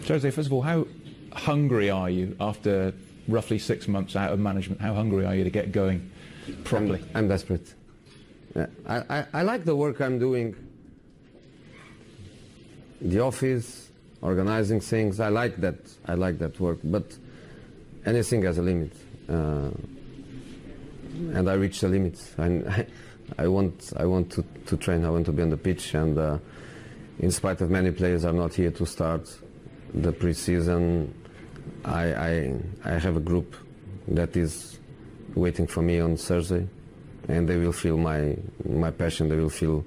Jose, first of all, how hungry are you after roughly 6 months out of management? How hungry are you to get going properly? I'm desperate. Yeah. I like the work I'm doing. The office, organizing things, I like that. I like that work, but anything has a limit. And I reach the limit. I want to train, I want to be on the pitch, and in spite of many players are not here to start the pre-season, I have a group that is waiting for me on Thursday, and they will feel my passion. They will feel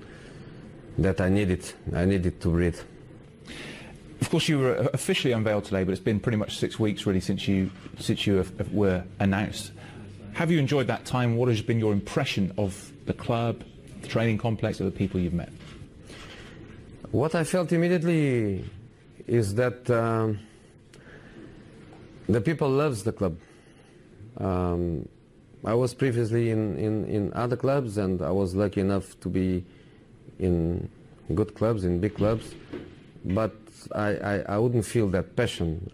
that I need it to breathe. Of course, you were officially unveiled today, but it's been pretty much 6 weeks really since you were announced. Have you enjoyed that time? What has been your impression of the club, the training complex, of the people you've met? What I felt immediately is that the people loves the club. I was previously in other clubs, and I was lucky enough to be in good clubs, in big clubs, but I wouldn't feel that passion.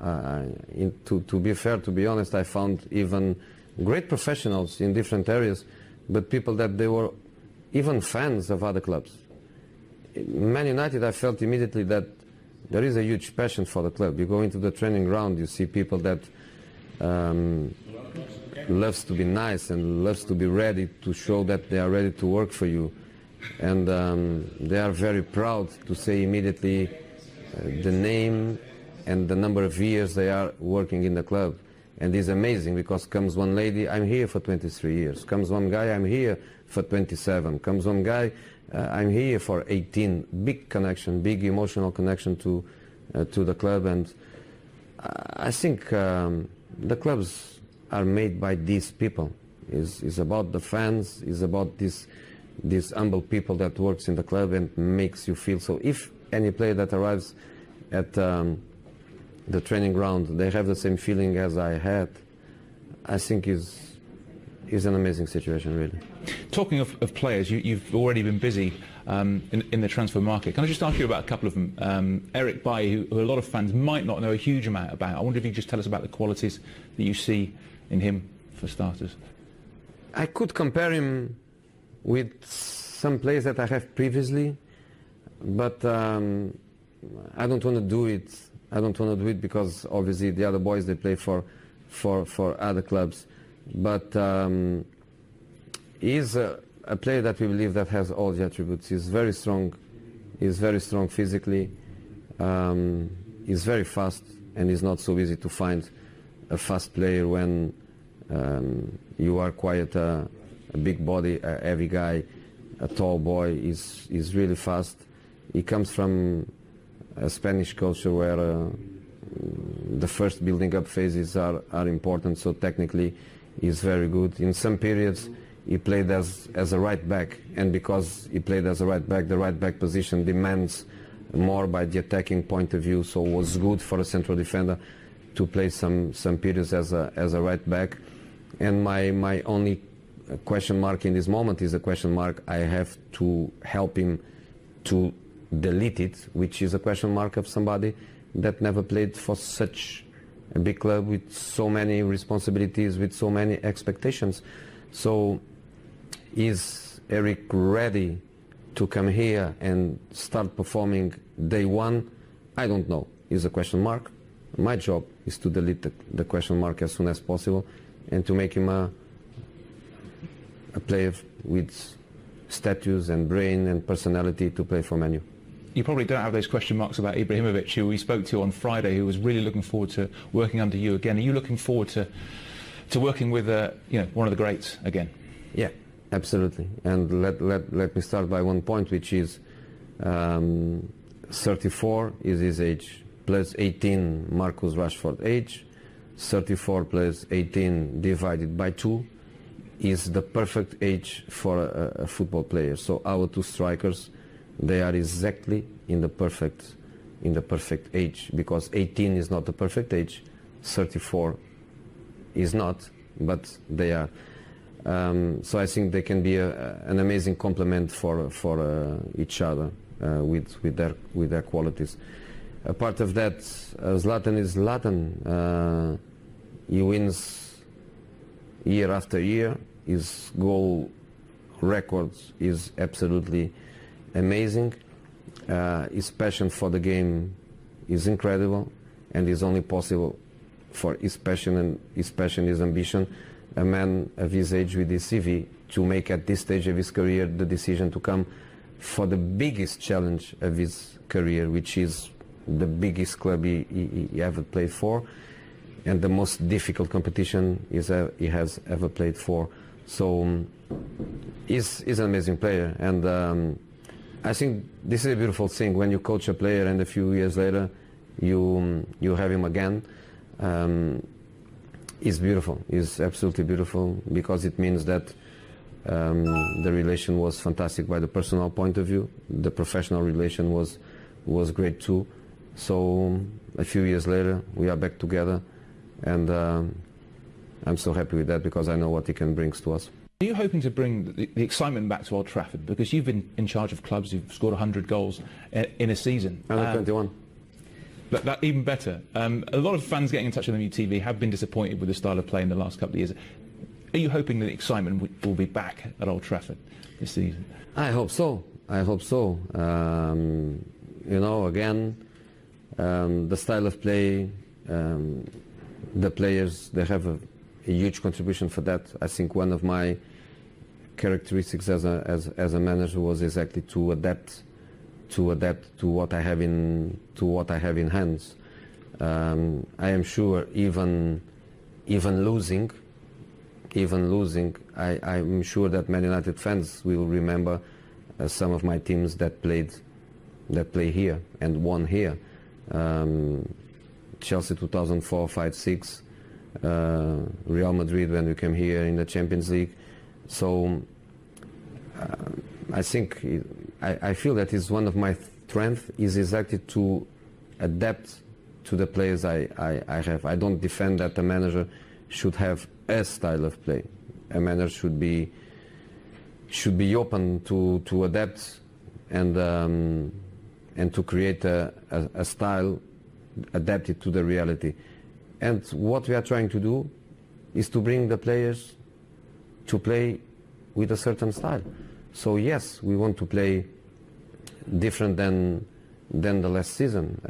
To be fair, to be honest, I found even great professionals in different areas, but people that they were even fans of other clubs. Man United, I felt immediately that there is a huge passion for the club. You go into the training ground, you see people that loves to be nice and loves to be ready to show that they are ready to work for you. And they are very proud to say immediately the name and the number of years they are working in the club. And it's amazing, because comes one lady, I'm here for 23 years. Comes one guy, I'm here for 27. Comes one guy, I'm here for 18. Big connection, big emotional connection to the club. And I think the clubs are made by these people. It's about the fans, it's about these humble people that works in the club and makes you feel so. If any player that arrives at the training ground, they have the same feeling as I had, I think is an amazing situation, really. Talking of players, you've already been busy in the transfer market. Can I just ask you about a couple of them? Eric Bailly, who a lot of fans might not know a huge amount about. I wonder if you could just tell us about the qualities that you see in him, for starters. I could compare him with some players that I have previously, but I don't want to do it. I don't want to do it because obviously the other boys, they play for other clubs. But he's a player that we believe that has all the attributes. He's very strong. He's very strong physically. He's very fast, and it's not so easy to find a fast player when you are quite a big body, a heavy guy, a tall boy. He's really fast. He comes from a Spanish culture where the first building up phases are important, so technically he's very good. In some periods he played as a right back, and because he played as a right back, the right back position demands more by the attacking point of view, so it was good for a central defender to play some periods as a right back. And my only question mark in this moment is a question mark I have to help him to delete it, which is a question mark of somebody that never played for such a big club with so many responsibilities, with so many expectations. So is Eric ready to come here and start performing day one? I don't know. It's a question mark. My job is to delete the question mark as soon as possible and to make him a player with status and brain and personality to play for Man U. You probably don't have those question marks about Ibrahimovic, who we spoke to on Friday, who was really looking forward to working under you again. Are you looking forward to working with one of the greats again? Yeah, absolutely. And let me start by one point, which is 34 is his age, plus 18 Marcus Rashford age. 34 plus 18 divided by 2 is the perfect age for a football player. So our two strikers, they are exactly in the perfect age, because 18 is not the perfect age, 34 is not, but they are. So I think they can be an amazing complement for each other with their qualities. a part of that, Zlatan is Zlatan. He wins year after year. His goal records is absolutely amazing. His passion for the game is incredible, and is only possible for his passion and his ambition. A man of his age with his CV to make at this stage of his career the decision to come for the biggest challenge of his career, which is the biggest club he ever played for, and the most difficult competition he has ever played for. So he's an amazing player, and I think this is a beautiful thing when you coach a player and a few years later you have him again. It's beautiful. It's absolutely beautiful, because it means that the relation was fantastic by the personal point of view. The professional relation was great too. So a few years later we are back together, and I'm so happy with that, because I know what he can bring to us. Are you hoping to bring the excitement back to Old Trafford? Because you've been in charge of clubs, you've scored 100 goals in a season. Under 21. That even better. A lot of fans getting in touch with MUTV have been disappointed with the style of play in the last couple of years. Are you hoping that the excitement will be back at Old Trafford this season? I hope so. I hope so. You know, again, the style of play, the players, they have a huge contribution for that. I think one of my characteristics as a manager was exactly to adapt to what I have in hands. I am sure even losing, I'm sure that Man United fans will remember some of my teams that play here and won here. Chelsea 2004, 5, 6, Real Madrid when we came here in the Champions League. So I think I feel that is one of my strengths, is exactly to adapt to the players I have. I don't defend that a manager should have a style of play. A manager should be open to adapt and to create a style adapted to the reality. And what we are trying to do is to bring the players to play with a certain style. So yes, we want to play different than the last season.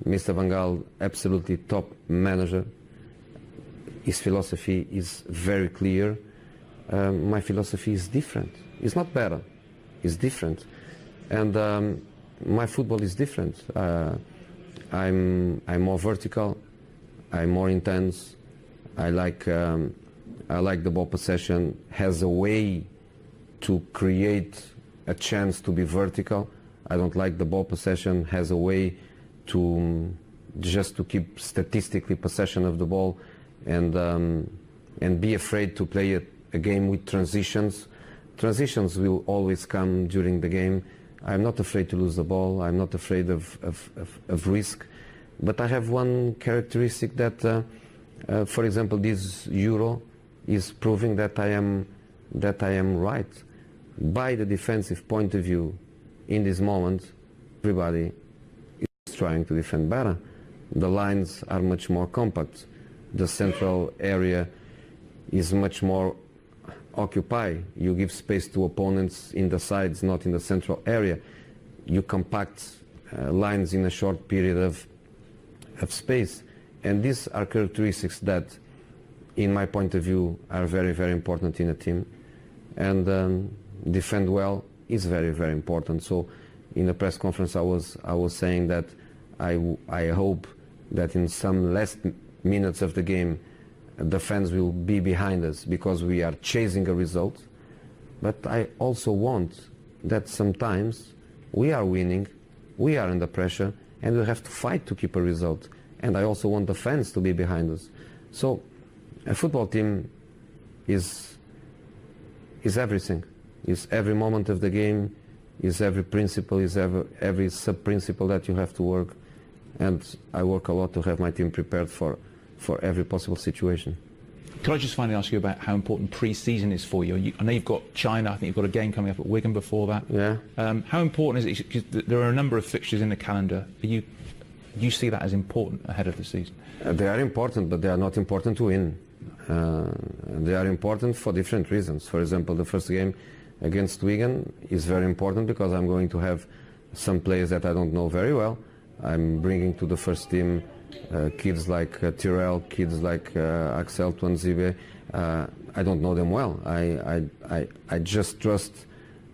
Mr. Van Gaal, absolutely top manager. His philosophy is very clear. My philosophy is different. It's not better. It's different. And my football is different. I'm more vertical. I'm more intense. I like the ball possession. Has a way to create a chance to be vertical. I don't like the ball possession. Has a way to just to keep statistically possession of the ball, and be afraid to play a game with transitions. Transitions will always come during the game. I'm not afraid to lose the ball. I'm not afraid of risk. But I have one characteristic that, for example, this Euro is proving that I am right. By the defensive point of view, in this moment, everybody is trying to defend better. The lines are much more compact. The central area is much more occupied. You give space to opponents in the sides, not in the central area. You compact lines in a short period of space. And these are characteristics that, in my point of view, are very, very important in a team. And defend well is very, very important. So in the press conference I was saying that I hope that in some last minutes of the game the fans will be behind us, because we are chasing a result. But I also want that sometimes we are winning, we are under pressure, and we have to fight to keep a result. And I also want the fans to be behind us. So a football team is everything. Is every moment of the game, is every principle, is every sub-principle that you have to work. And I work a lot to have my team prepared for every possible situation. Could I just finally ask you about how important pre-season is for you? I know you've got China, I think you've got a game coming up at Wigan before that. Yeah. How important is it? Because there are a number of fixtures in the calendar. Do you see that as important ahead of the season? They are important, but they are not important to win. They are important for different reasons. For example, the first game against Wigan is very important because I'm going to have some players that I don't know very well. I'm bringing to the first team kids like Tyrell, kids like Axel Tuanzebe. I don't know them well. I just trust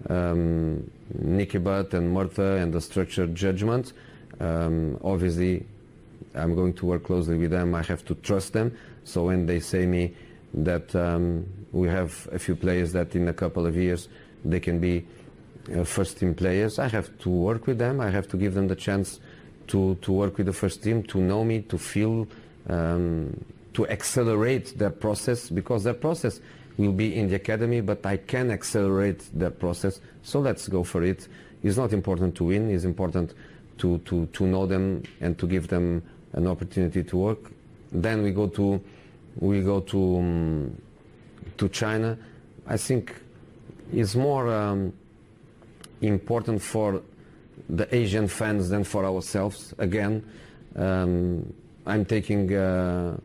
Nicky Butt and Murtha and the structured judgment. Obviously, I'm going to work closely with them. I have to trust them. So when they say me that we have a few players that in a couple of years they can be first team players, I have to work with them. I have to give them the chance to work with the first team, to know me, to feel, to accelerate their process, because their process will be in the academy, but I can accelerate their process. So let's go for it. It's not important to win. It's important to know them and to give them an opportunity to work. Then we go to China. I think it's more important for the Asian fans than for ourselves. Again, I'm taking the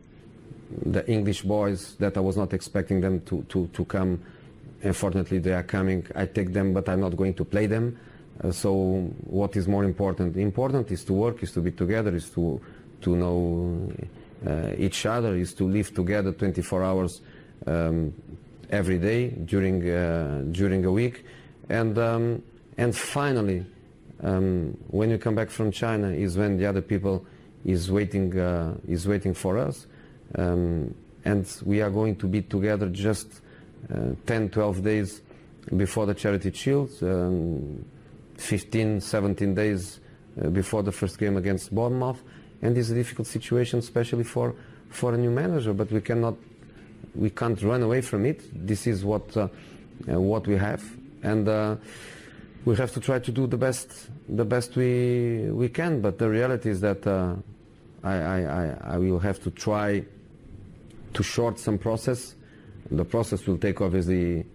English boys that I was not expecting them to come. Unfortunately, they are coming. I take them, but I'm not going to play them. So what is more important? Important is to work, is to be together, is to know each other, is to live together 24 hours every day during a week. And finally, when you come back from China is when the other people is waiting for us, and we are going to be together just 10-12 days before the Charity Shield, 15-17 days before the first game against Bournemouth, and it's a difficult situation, especially for a new manager. But we can't run away from it. This is what we have, and we have to try to do the best we can. But the reality is that I will have to try to short some process. The process will take obviously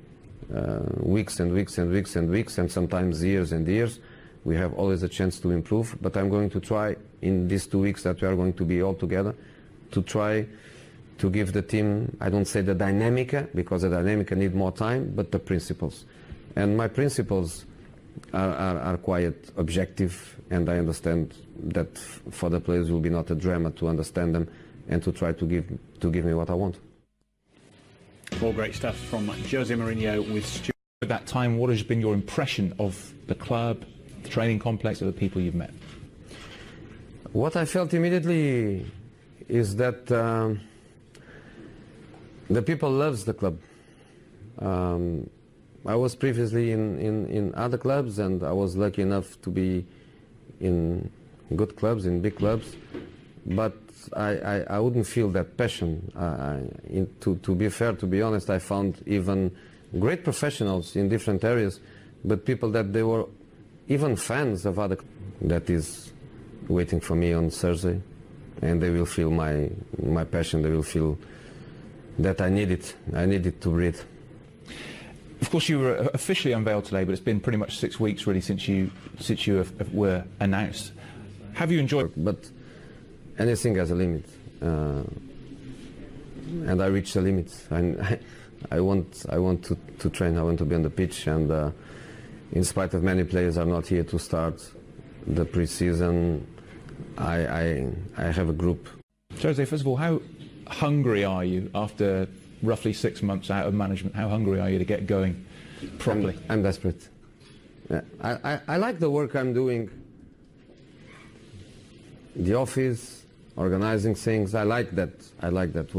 weeks and weeks and weeks and weeks, and sometimes years and years. We have always a chance to improve, but I'm going to try in these 2 weeks that we are going to be all together to try to give the team, I don't say the dynamica, because the dynamica need more time, but the principles. And my principles are quite objective, and I understand that for the players will be not a drama to understand them and to try to give me what I want. All great stuff from Jose Mourinho with Stuart. At that time, what has been your impression of the club, the training complex, of the people you've met? What I felt immediately is that the people loves the club. I was previously in other clubs, and I was lucky enough to be in good clubs, in big clubs, but I wouldn't feel that passion. To be fair, to be honest, I found even great professionals in different areas, but people that they were even fans of other. That is waiting for me on Thursday, and they will feel my passion. They will feel that I need it. I need it to breathe. Of course, you were officially unveiled today, but it's been pretty much 6 weeks really since you were announced. Have you enjoyed? But anything has a limit, and I reached the limit. I want to train. I want to be on the pitch, and in spite of many players are not here to start the pre-season, I have a group. Jose, first of all, how hungry are you after roughly 6 months out of management? How hungry are you to get going properly? I'm desperate. Yeah, I like the work I'm doing. The office, organizing things. I like that work.